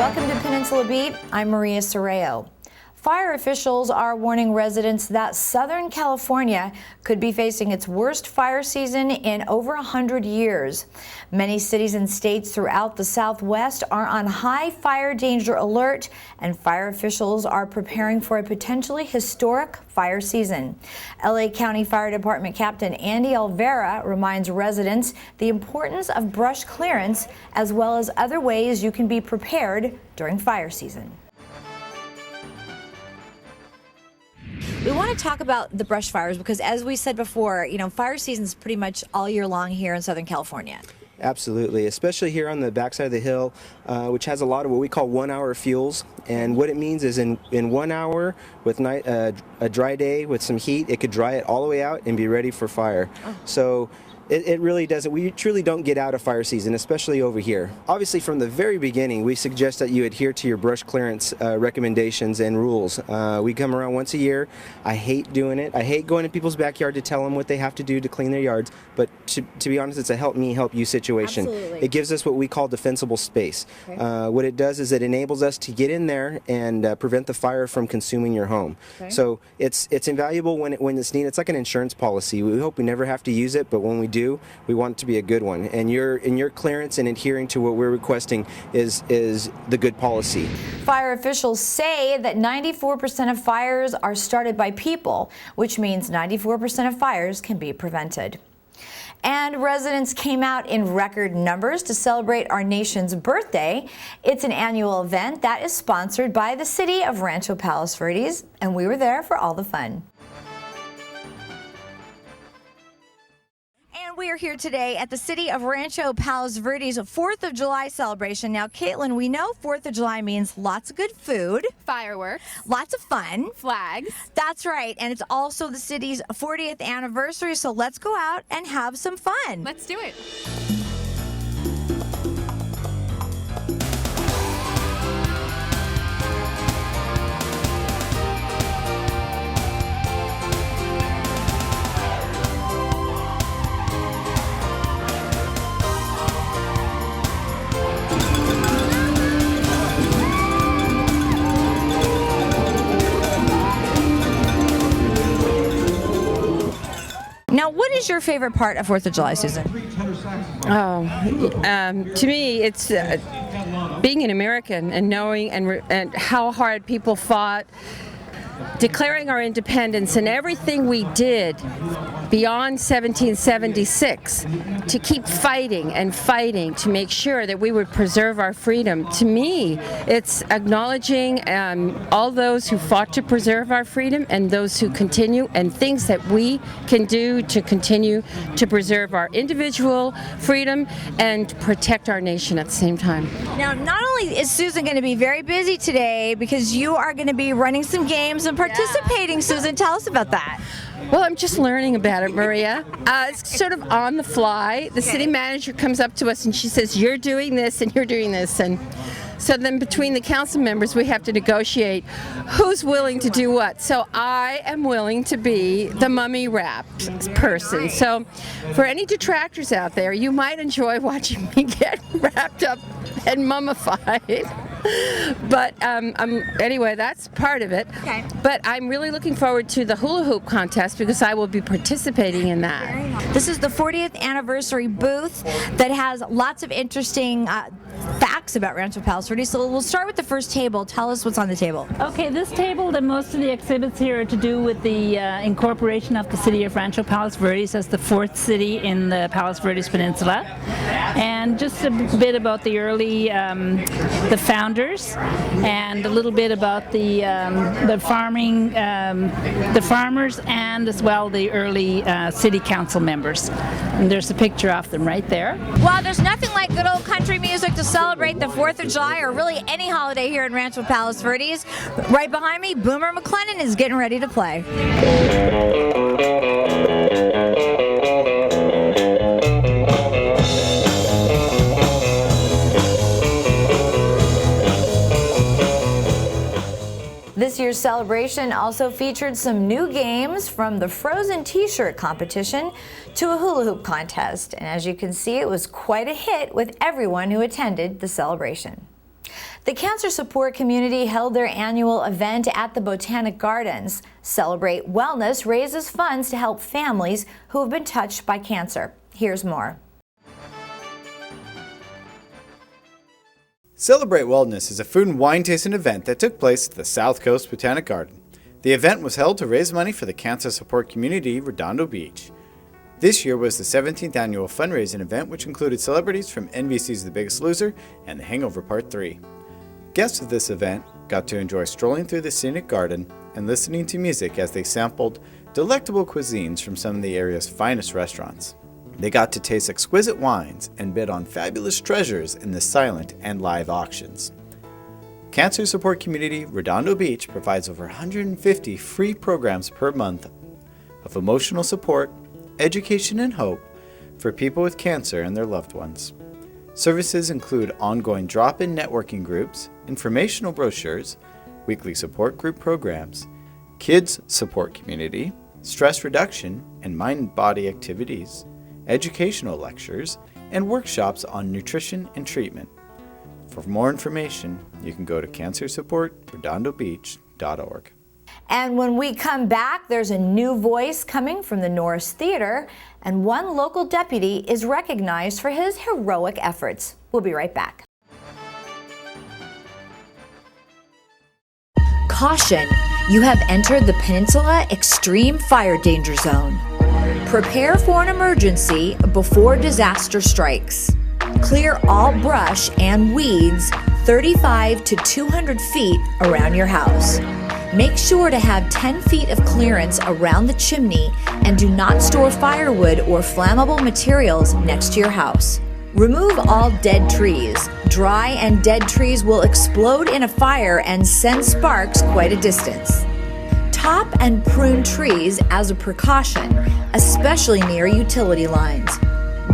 Welcome to Peninsula Beat. I'm Maria Sorreo. Fire officials are warning residents that Southern California could be facing its worst fire season in over 100 years. Many cities and states throughout the Southwest are on high fire danger alert, and fire officials are preparing for a potentially historic fire season. LA County Fire Department Captain Andy Alvera reminds residents the importance of brush clearance as well as other ways you can be prepared during fire season. We want to talk about the brush fires because, as we said before, fire season is pretty much all year long here in Southern California. Absolutely, especially here on the backside of the hill, which has a lot of what we call 1 hour fuels. And what it means is in 1 hour with a dry day with some heat, it could dry it all the way out and be ready for fire. Oh. So it really doesn't. We truly don't get out of fire season, especially over here. Obviously, from the very beginning, we suggest that you adhere to your brush clearance recommendations and rules. We come around once a year. I hate doing it. I hate going to people's backyard to tell them what they have to do to clean their yards. But to be honest, it's a help me, help you situation. Absolutely. It gives us what we call defensible space. Okay. What it does is it enables us to get in there and prevent the fire from consuming your home. Okay. So it's invaluable when it's needed. It's like an insurance policy. We hope we never have to use it, but when we do, we want it to be a good one, and your clearance and adhering to what we're requesting is the good policy. Fire officials say that 94% of fires are started by people, which means 94% of fires can be prevented. And residents came out in record numbers to celebrate our nation's birthday. It's an annual event that is sponsored by the city of Rancho Palos Verdes, and we were there for all the fun. We are here today at the city of Rancho Palos Verdes 4th of July celebration. Now, Caitlin, we know 4th of July means lots of good food, fireworks, lots of fun, flags. That's right, and it's also the city's 40th anniversary, so let's go out and have some fun. Let's do it. Now, what is your favorite part of 4th of July, Susan? To me, it's being an American and knowing and how hard people fought, declaring our independence and everything we did beyond 1776 to keep fighting and fighting to make sure that we would preserve our freedom. To me, it's acknowledging all those who fought to preserve our freedom and those who continue, and things that we can do to continue to preserve our individual freedom and protect our nation at the same time. Now, not only is Susan going to be very busy today because you are going to be running some games and participating. Yeah. Susan, tell us about that. Well, I'm just learning about it, Maria. It's sort of on the fly. The city manager comes up to us and she says, you're doing this and you're doing this. And so then between the council members, we have to negotiate who's willing to do what. So I am willing to be the mummy wrap person. So for any detractors out there, you might enjoy watching me get wrapped up and mummified. But anyway, that's part of it. Okay. But I'm really looking forward to the hula hoop contest because I will be participating in that. This is the 40th anniversary booth that has lots of interesting facts about Rancho Palos Verdes. So we'll start with the first table. Tell us what's on the table. Okay, this table, and most of the exhibits here are to do with the incorporation of the city of Rancho Palos Verdes as the 4th city in the Palos Verdes Peninsula, and just a bit about the early, the founders, and a little bit about the farming, the farmers, and as well the early city council members. And there's a picture of them right there. Well, there's nothing like good old country music to celebrate the 4th of July or really any holiday here in Rancho Palos Verdes. Right behind me, Boomer McClellan is getting ready to play. This year's celebration also featured some new games, from the Frozen t-shirt competition to a hula hoop contest. And as you can see, it was quite a hit with everyone who attended the celebration. The cancer support community held their annual event at the Botanic Gardens. Celebrate Wellness raises funds to help families who have been touched by cancer. Here's more. Celebrate Wellness is a food and wine tasting event that took place at the South Coast Botanic Garden. The event was held to raise money for the cancer support community Redondo Beach. This year was the 17th annual fundraising event, which included celebrities from NBC's The Biggest Loser and The Hangover Part 3. Guests of this event got to enjoy strolling through the scenic garden and listening to music as they sampled delectable cuisines from some of the area's finest restaurants. They got to taste exquisite wines and bid on fabulous treasures in the silent and live auctions. Cancer support community Redondo Beach provides over 150 free programs per month of emotional support, education, and hope for people with cancer and their loved ones. Services include ongoing drop-in networking groups, informational brochures, weekly support group programs, kids support community, stress reduction and mind-body activities, educational lectures, and workshops on nutrition and treatment. For more information, you can go to cancersupportredondobeach.org. And when we come back, there's a new voice coming from the Norris Theater, and one local deputy is recognized for his heroic efforts. We'll be right back. Caution! You have entered the Peninsula Extreme Fire Danger Zone. Prepare for an emergency before disaster strikes. Clear all brush and weeds 35 to 200 feet around your house. Make sure to have 10 feet of clearance around the chimney and do not store firewood or flammable materials next to your house. Remove all dead trees. Dry and dead trees will explode in a fire and send sparks quite a distance. Top and prune trees as a precaution, especially near utility lines.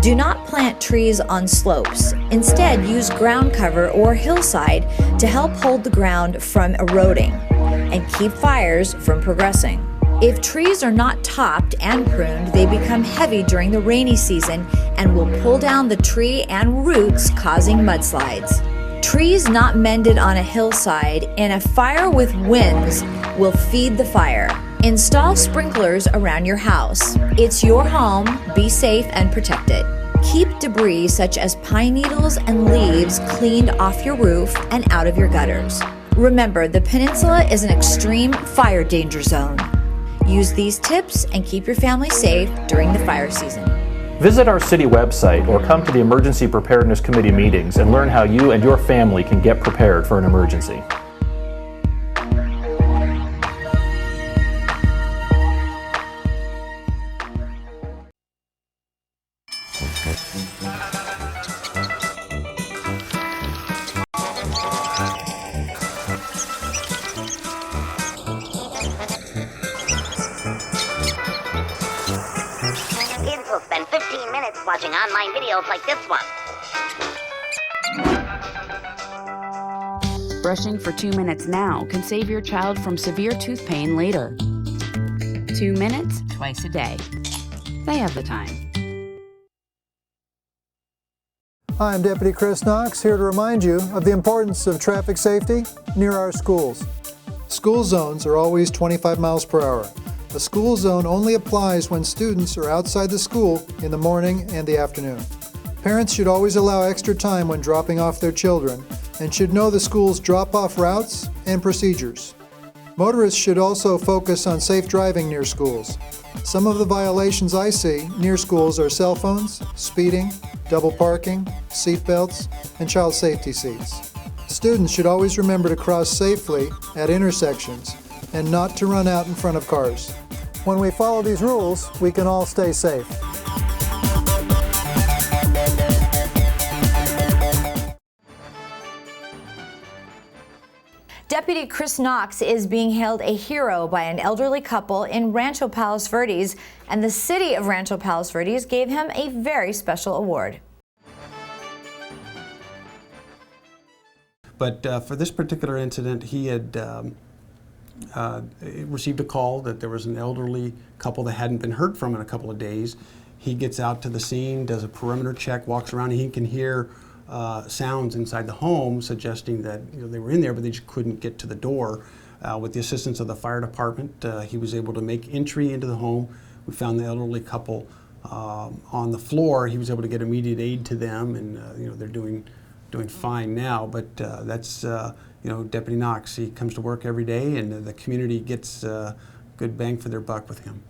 Do not plant trees on slopes. Instead, use ground cover or hillside to help hold the ground from eroding and keep fires from progressing. If trees are not topped and pruned, they become heavy during the rainy season and will pull down the tree and roots, causing mudslides. Trees not mended on a hillside in a fire with winds will feed the fire. Install sprinklers around your house. It's your home. Be safe and protected. Keep debris such as pine needles and leaves cleaned off your roof and out of your gutters. Remember, the Peninsula is an extreme fire danger zone. Use these tips and keep your family safe during the fire season. Visit our city website or come to the Emergency Preparedness Committee meetings and learn how you and your family can get prepared for an emergency. Kids will spend 15 minutes watching online videos like this one. Brushing for 2 minutes now can save your child from severe tooth pain later. 2 minutes twice a day. They have the time. Hi, I'm Deputy Chris Knox, here to remind you of the importance of traffic safety near our schools. School zones are always 25 miles per hour. A school zone only applies when students are outside the school in the morning and the afternoon. Parents should always allow extra time when dropping off their children and should know the school's drop-off routes and procedures. Motorists should also focus on safe driving near schools. Some of the violations I see near schools are cell phones, speeding, double parking, seat belts, and child safety seats. Students should always remember to cross safely at intersections and not to run out in front of cars. When we follow these rules, we can all stay safe. Deputy Chris Knox is being hailed a hero by an elderly couple in Rancho Palos Verdes, and the city of Rancho Palos Verdes gave him a very special award. But for this particular incident, he had received a call that there was an elderly couple that hadn't been heard from in a couple of days. He gets out to the scene, does a perimeter check, walks around, and he can hear sounds inside the home, suggesting that they were in there, but they just couldn't get to the door. With the assistance of the fire department, he was able to make entry into the home. We found the elderly couple on the floor. He was able to get immediate aid to them, and they're doing fine now. But that's Deputy Knox. He comes to work every day, and the community gets good bang for their buck with him.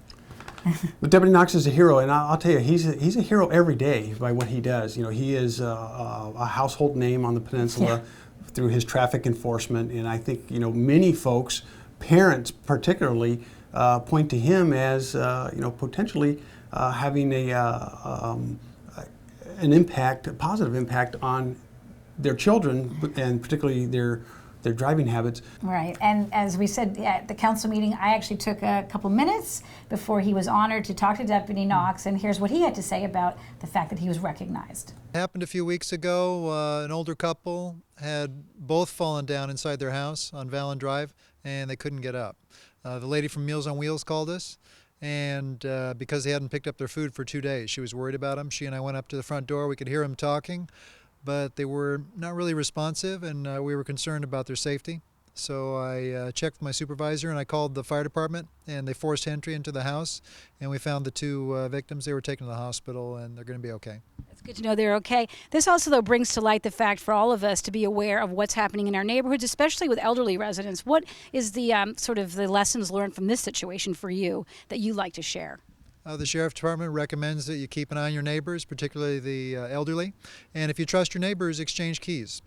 But Deputy Knox is a hero, and I'll tell you, he's a hero every day by what he does. He is a household name on the peninsula through his traffic enforcement, and I think many folks, parents particularly, point to him as potentially having an impact, a positive impact on their children, and particularly their driving habits. Right, and as we said at the council meeting, I actually took a couple minutes before he was honored to talk to Deputy Knox, and here's what he had to say about the fact that he was recognized. It happened a few weeks ago. An older couple had both fallen down inside their house on Vallon Drive, and they couldn't get up. The lady from Meals on Wheels called us, and because they hadn't picked up their food for 2 days, she was worried about them. She and I went up to the front door. We could hear them talking, but they were not really responsive, and we were concerned about their safety. So I checked with my supervisor, and I called the fire department, and they forced entry into the house, and we found the two victims. They were taken to the hospital, and they're going to be okay. It's good to know they're okay. This also, though, brings to light the fact for all of us to be aware of what's happening in our neighborhoods, especially with elderly residents. What is the sort of the lessons learned from this situation for you that you like to share? The Sheriff's Department recommends that you keep an eye on your neighbors, particularly the elderly. And if you trust your neighbors, exchange keys.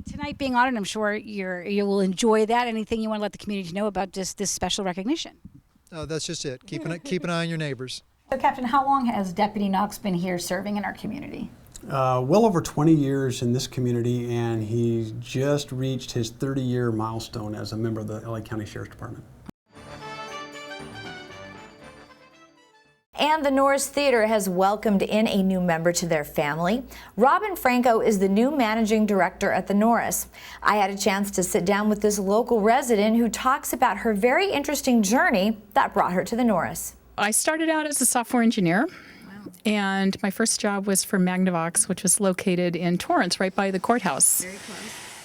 Tonight being honored, I'm sure you will enjoy that. Anything you want to let the community know about just this special recognition? That's just it. Keep an eye on your neighbors. So, Captain, how long has Deputy Knox been here serving in our community? Well over 20 years in this community, and he's just reached his 30-year milestone as a member of the LA County Sheriff's Department. And the Norris Theater has welcomed in a new member to their family. Robin Franco is the new managing director at the Norris. I had a chance to sit down with this local resident who talks about her very interesting journey that brought her to the Norris. I started out as a software engineer, and my first job was for Magnavox, which was located in Torrance, right by the courthouse. Very close.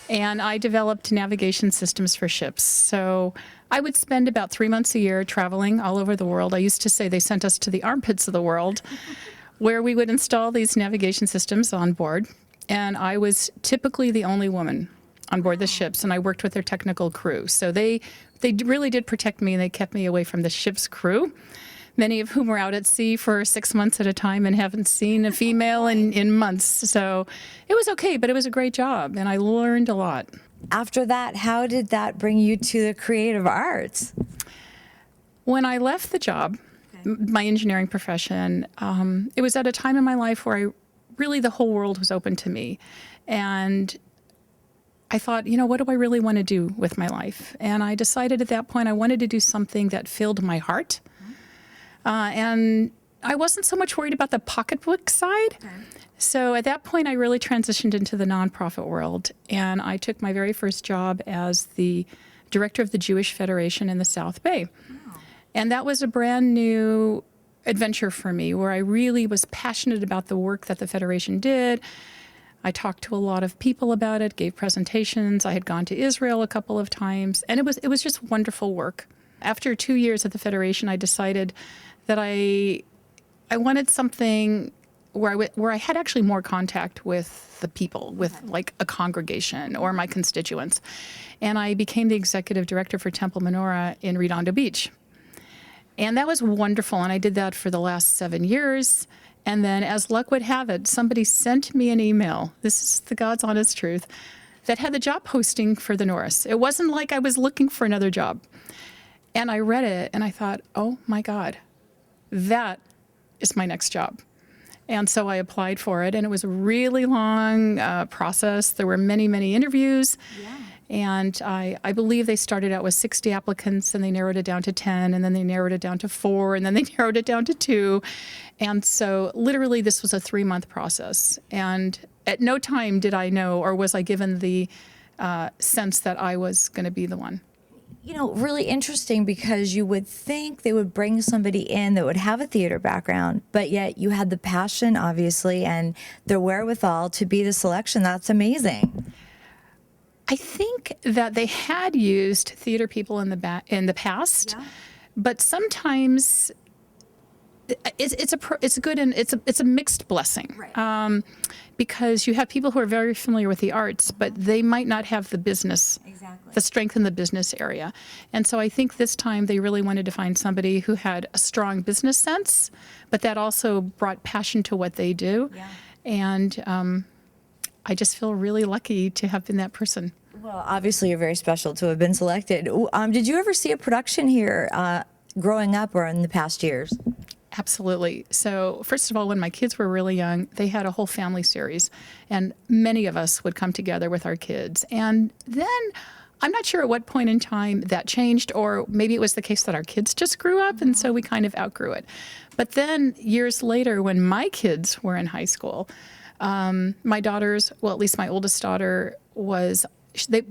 And I developed navigation systems for ships. So I would spend about 3 months a year traveling all over the world. I used to say they sent us to the armpits of the world, where we would install these navigation systems on board. And I was typically the only woman on board the ships, and I worked with their technical crew. So they really did protect me, and they kept me away from the ship's crew, many of whom were out at sea for 6 months at a time and haven't seen a female in months. So it was okay, but it was a great job, and I learned a lot. After that, how did that bring you to the creative arts? When I left the job, my engineering profession, it was at a time in my life where the whole world was open to me. And I thought, what do I really want to do with my life? And I decided at that point I wanted to do something that filled my heart. And I wasn't so much worried about the pocketbook side. Okay. So at that point, I really transitioned into the nonprofit world. And I took my very first job as the director of the Jewish Federation in the South Bay. Wow. And that was a brand new adventure for me, where I really was passionate about the work that the Federation did. I talked to a lot of people about it, gave presentations. I had gone to Israel a couple of times. And it was just wonderful work. After 2 years at the Federation, I decided that I wanted something where I had actually more contact with the people, with like a congregation or my constituents. And I became the executive director for Temple Menorah in Redondo Beach. And that was wonderful, and I did that for the last 7 years. And then, as luck would have it, somebody sent me an email, this is the God's honest truth, that had the job posting for the Norris. It wasn't like I was looking for another job. And I read it, and I thought, oh my God, that is my next job. And so I applied for it, and it was a really long process. There were many, many interviews. Yeah. And I believe they started out with 60 applicants, and they narrowed it down to 10, and then they narrowed it down to 4, and then they narrowed it down to 2. And so literally this was a 3-month process. And at no time did I know, or was I given the sense that I was going to be the one. You know, really interesting, because you would think they would bring somebody in that would have a theater background, but yet you had the passion, obviously, and the wherewithal to be the selection. That's amazing. I think that they had used theater people in the past, but sometimes it's a mixed blessing, right? Because you have people who are very familiar with the arts, but they might not have the business, the strength in the business area. And so I think this time they really wanted to find somebody who had a strong business sense, but that also brought passion to what they do. Yeah. And I just feel really lucky to have been that person. Well, obviously you're very special to have been selected. Did you ever see a production here growing up or in the past years? Absolutely. So first of all, when my kids were really young, they had a whole family series, and many of us would come together with our kids. And then I'm not sure at what point in time that changed, or maybe it was the case that our kids just grew up, and so we kind of outgrew it. But then years later, when my kids were in high school, my daughters, well, at least my oldest daughter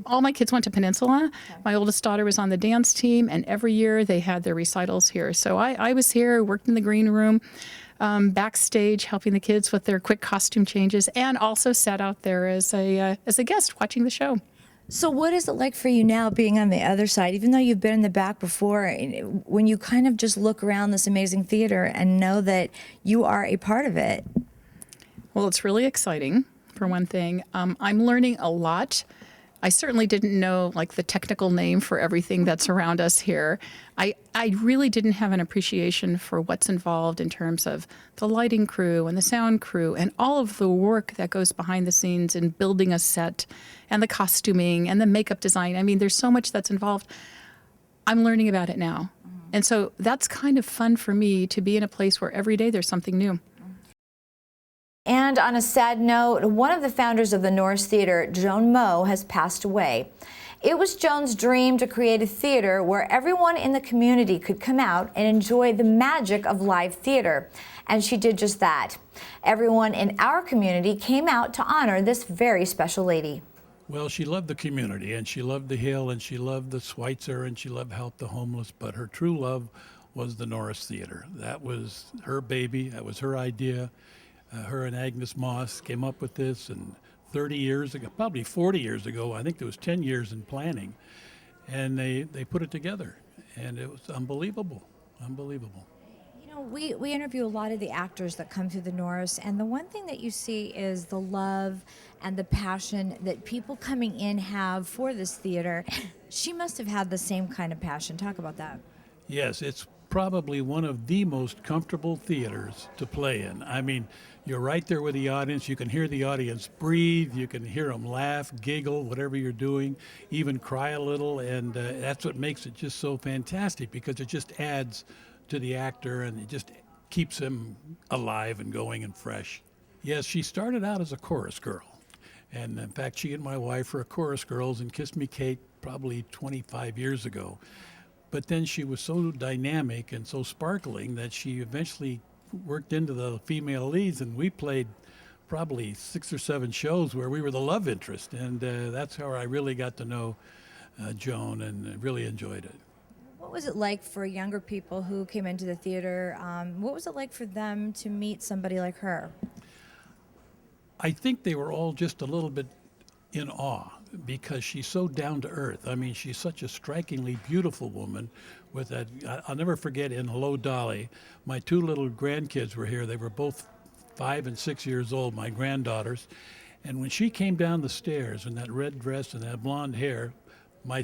all my kids went to Peninsula. Okay. My oldest daughter was on the dance team, and every year they had their recitals here. So I was here, worked in the green room, backstage, helping the kids with their quick costume changes, and also sat out there as a guest watching the show. So what is it like for you now, being on the other side, even though you've been in the back before, when you kind of just look around this amazing theater and know that you are a part of it? Well, it's really exciting, for one thing. I'm learning a lot. I certainly didn't know the technical name for everything that's around us here. I really didn't have an appreciation for what's involved in terms of the lighting crew and the sound crew and all of the work that goes behind the scenes in building a set, and the costuming and the makeup design. I mean, there's so much that's involved. I'm learning about it now. And so that's kind of fun for me, to be in a place where every day there's something new. And on a sad note, one of the founders of the Norris Theater, Joan Moe, has passed away. It was Joan's dream to create a theater where everyone in the community could come out and enjoy the magic of live theater. And she did just that. Everyone in our community came out to honor this very special lady. Well, she loved the community, and she loved the Hill, and she loved the Schweitzer, and she loved Help the Homeless, but her true love was the Norris Theater. That was her baby. That was her idea. Her and Agnes Moss came up with this, and 30 years ago, probably 40 years ago, I think there was 10 years in planning, and they put it together, and it was unbelievable, unbelievable. You know, we interview a lot of the actors that come through the Norris, and the one thing that you see is the love and the passion that people coming in have for this theater. She must have had the same kind of passion. Talk about that. Yes, it's probably one of the most comfortable theaters to play in. I mean, you're right there with the audience. You can hear the audience breathe. You can hear them laugh, giggle, whatever you're doing, even cry a little. And that's what makes it just so fantastic, because it just adds to the actor, and it just keeps him alive and going and fresh. Yes, she started out as a chorus girl. And in fact, she and my wife were chorus girls in Kiss Me Kate probably 25 years ago. But then she was so dynamic and so sparkling that she eventually worked into the female leads, and we played probably 6 or 7 shows where we were the love interest. And that's how I really got to know Joan, and really enjoyed it. What was it like for younger people who came into the theater? What was it like for them to meet somebody like her? I think they were all just a little bit in awe, because she's so down to earth. I mean, she's such a strikingly beautiful woman with that. I'll never forget, in Hello, Dolly, my 2 little grandkids were here. They were both 5 and 6 years old, my granddaughters. And when she came down the stairs in that red dress and that blonde hair, my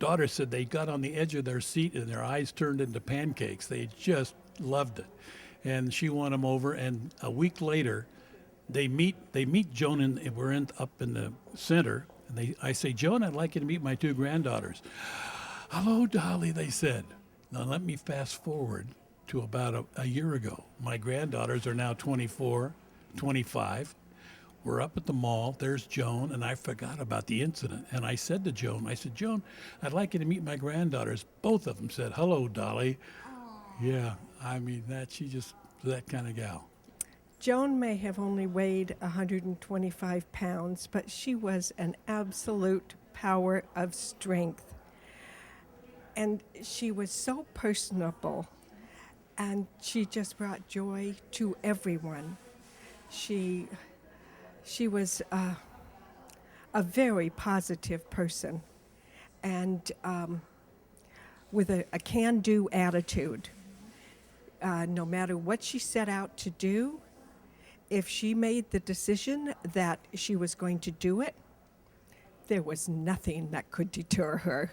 daughter said they got on the edge of their seat and their eyes turned into pancakes. They just loved it. And she won them over, and a week later, they meet Joan, and we're up in the center, and I say, Joan, I'd like you to meet my 2 granddaughters. Hello, Dolly, they said. Now let me fast forward to about a year ago. My granddaughters are now 24, 25. We're up at the mall. There's Joan, and I forgot about the incident. And I said to Joan, Joan, I'd like you to meet my granddaughters. Both of them said, hello, Dolly. Aww. Yeah, I mean, she's just that kind of gal. Joan may have only weighed 125 pounds, but she was an absolute power of strength. And she was so personable, and she just brought joy to everyone. She was a very positive person, and with a can-do attitude. No matter what she set out to do, if she made the decision that she was going to do it, there was nothing that could deter her.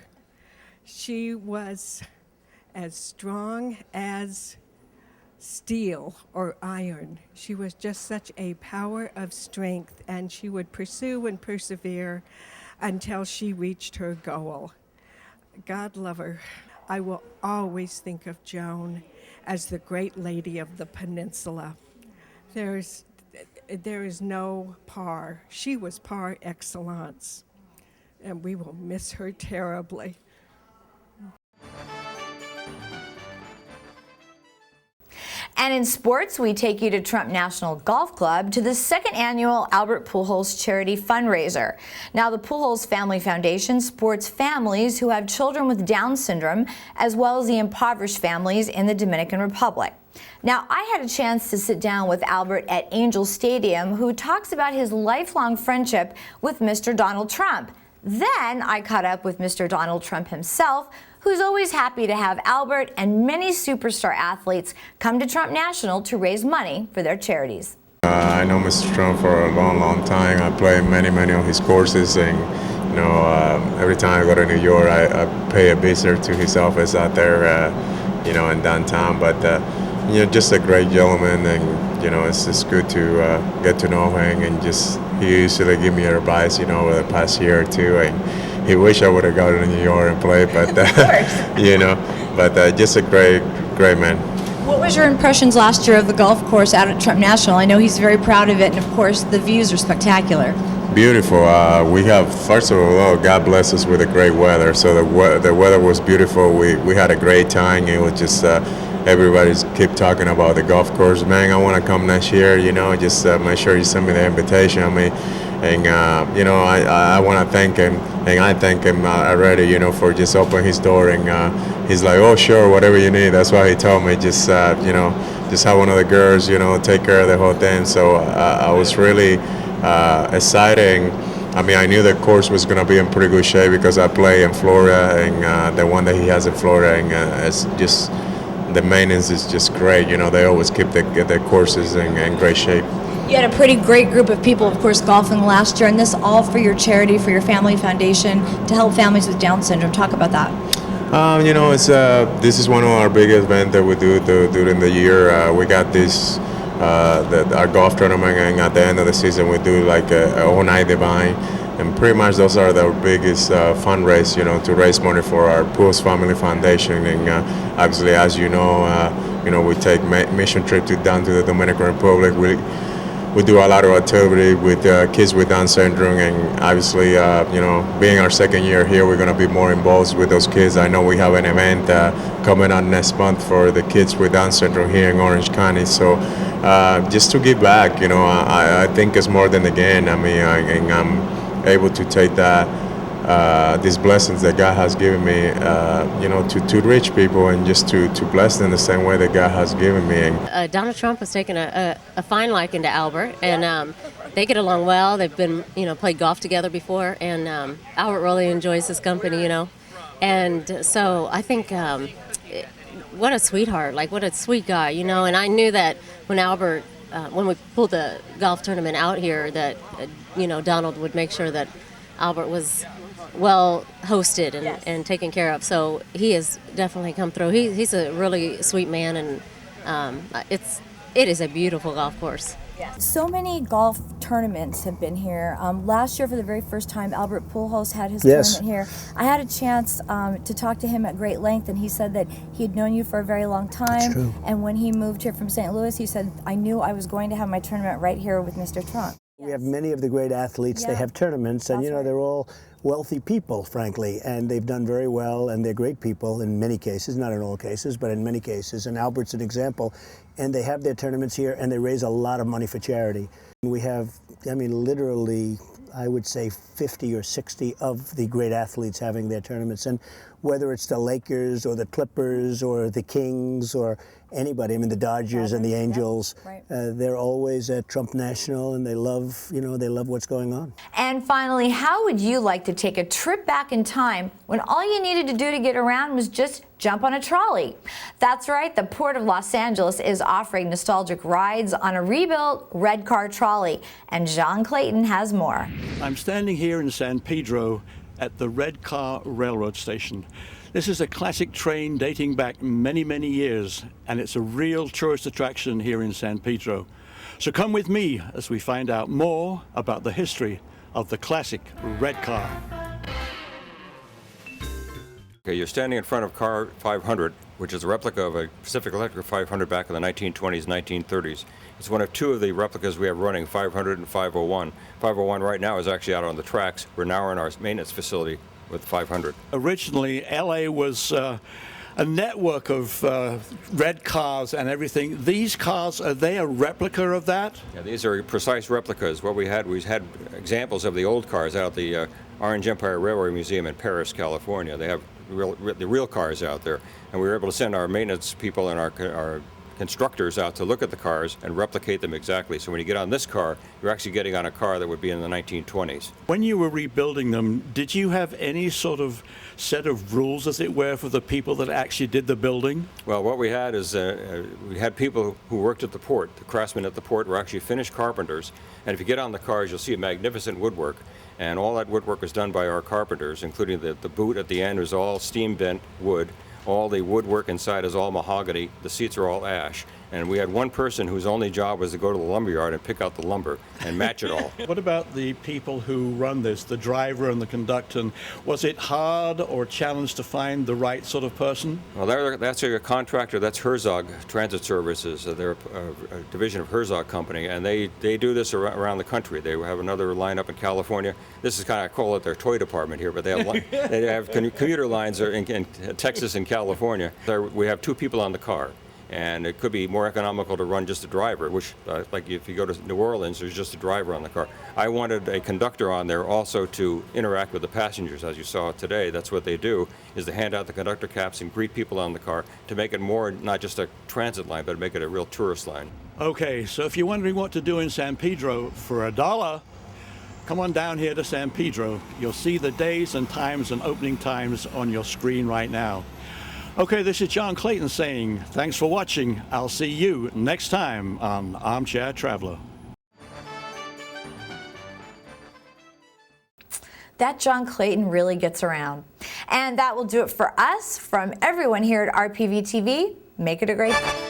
She was as strong as steel or iron. She was just such a power of strength, and she would pursue and persevere until she reached her goal. God love her. I will always think of Joan as the great lady of the peninsula. There is no par. She was par excellence, and we will miss her terribly. And in sports, we take you to Trump National Golf Club to the second annual Albert Pujols Charity Fundraiser. Now, the Pujols Family Foundation supports families who have children with Down syndrome, as well as the impoverished families in the Dominican Republic. Now, I had a chance to sit down with Albert at Angel Stadium, who talks about his lifelong friendship with Mr. Donald Trump. Then I caught up with Mr. Donald Trump himself, who's always happy to have Albert and many superstar athletes come to Trump National to raise money for their charities. I know Mr. Trump for a long time. I play many of his courses, and every time I go to New York, I pay a visit to his office out there, in downtown. But just a great gentleman, and it's just good to get to know him, and he usually give me advice, over the past year or two. And he wish I would have gone to New York and played, but just a great man. What was your impressions last year of the golf course out at Trump National? I know he's very proud of it, and of course the views are spectacular. Beautiful. We have, first of all, God bless us with the great weather. So the weather was beautiful. We had a great time. It was just everybody's keep talking about the golf course. Man, I want to come next year. Just make sure you send me the invitation. I want to thank him, and I thank him already, for just opening his door. And he's like, oh, sure, whatever you need. That's why he told me, just have one of the girls, take care of the whole thing. So I was really excited. I knew the course was going to be in pretty good shape because I play in Florida, and the one that he has in Florida, and it's just, the maintenance is just great. They always keep the courses in great shape. You had a pretty great group of people, of course, golfing last year, and this all for your charity, for your family foundation, to help families with Down syndrome. Talk about that. This is one of our biggest events that we do during the year. We got this, our golf tournament, and at the end of the season we do like a all-night divine, and pretty much those are the biggest fundraise, to raise money for our Pujols Family Foundation. And obviously, as you know, we take mission trip down to the Dominican Republic. We do a lot of activity with kids with Down syndrome, and obviously, being our second year here, we're going to be more involved with those kids. I know we have an event coming on next month for the kids with Down syndrome here in Orange County. So just to give back, I think it's more than the gain. And I'm able to take these blessings that God has given me, to reach people and just to bless them the same way that God has given me. And Donald Trump has taken a fine liking to Albert, and they get along well. They've been, played golf together before, and Albert really enjoys his company, And so I think, what a sweetheart, what a sweet guy, And I knew that when Albert, when we pulled the golf tournament out here, that, Donald would make sure that Albert was well hosted and taken care of. So he has definitely come through. He's a really sweet man, and it is a beautiful golf course. So many golf tournaments have been here. Last year, for the very first time, Albert Pujols had his tournament here. I had a chance to talk to him at great length, and he said that he had known you for a very long time. That's true. And when he moved here from St. Louis, he said, I knew I was going to have my tournament right here with Mr. Trump. We have many of the great athletes. They have tournaments, and they're all wealthy people, frankly, and they've done very well, and they're great people in many cases, not in all cases, but in many cases. And Albert's an example. And they have their tournaments here, and they raise a lot of money for charity. We have, literally, I would say 50 or 60 of the great athletes having their tournaments. And whether it's the Lakers or the Clippers or the Kings or anybody. I mean, the Dodgers and the Angels. Right. They're always at Trump National, and they love, they love what's going on. And finally, how would you like to take a trip back in time when all you needed to do to get around was just jump on a trolley? That's right, the Port of Los Angeles is offering nostalgic rides on a rebuilt red car trolley, and John Clayton has more. I'm standing here in San Pedro at the Red Car Railroad Station. This is a classic train dating back many, many years, and it's a real tourist attraction here in San Pedro. So come with me as we find out more about the history of the classic red car. Okay, you're standing in front of car 500, which is a replica of a Pacific Electric 500 back in the 1920s, 1930s. It's one of two of the replicas we have running, 500 and 501. 501 right now is actually out on the tracks. We're now in our maintenance facility with 500. Originally, LA was a network of red cars and everything. These cars, are they a replica of that? Yeah, these are precise replicas. What we had examples of the old cars out at the Orange Empire Railway Museum in Paris, California. They have the real cars out there, and we were able to send our maintenance people and our constructors out to look at the cars and replicate them exactly. So when you get on this car, you're actually getting on a car that would be in the 1920s. When you were rebuilding them, did you have any sort of set of rules, as it were, for the people that actually did the building? Well, what we had is we had people who worked at the port. The craftsmen at the port were actually finished carpenters. And if you get on the cars, you'll see a magnificent woodwork. And all that woodwork was done by our carpenters, including the boot at the end was all steam bent wood. All the woodwork inside is all mahogany. The seats are all ash. And we had one person whose only job was to go to the lumberyard and pick out the lumber and match it all. What about the people who run this, the driver and the conductor? Was it hard or challenged to find the right sort of person? Well, that's a contractor. That's Herzog Transit Services. They're a division of Herzog Company, and they do this around the country. They have another line up in California. This is kind of, I call it their toy department here, but they have commuter lines in Texas and California. We have two people on the car. And it could be more economical to run just a driver, which, like if you go to New Orleans, there's just a driver on the car. I wanted a conductor on there also to interact with the passengers, as you saw today. That's what they do, is to hand out the conductor caps and greet people on the car to make it more, not just a transit line, but make it a real tourist line. Okay, so if you're wondering what to do in San Pedro, for $1, come on down here to San Pedro. You'll see the days and times and opening times on your screen right now. Okay, this is John Clayton saying, thanks for watching. I'll see you next time on Armchair Traveler. That John Clayton really gets around. And that will do it for us. From everyone here at RPV TV, make it a great day.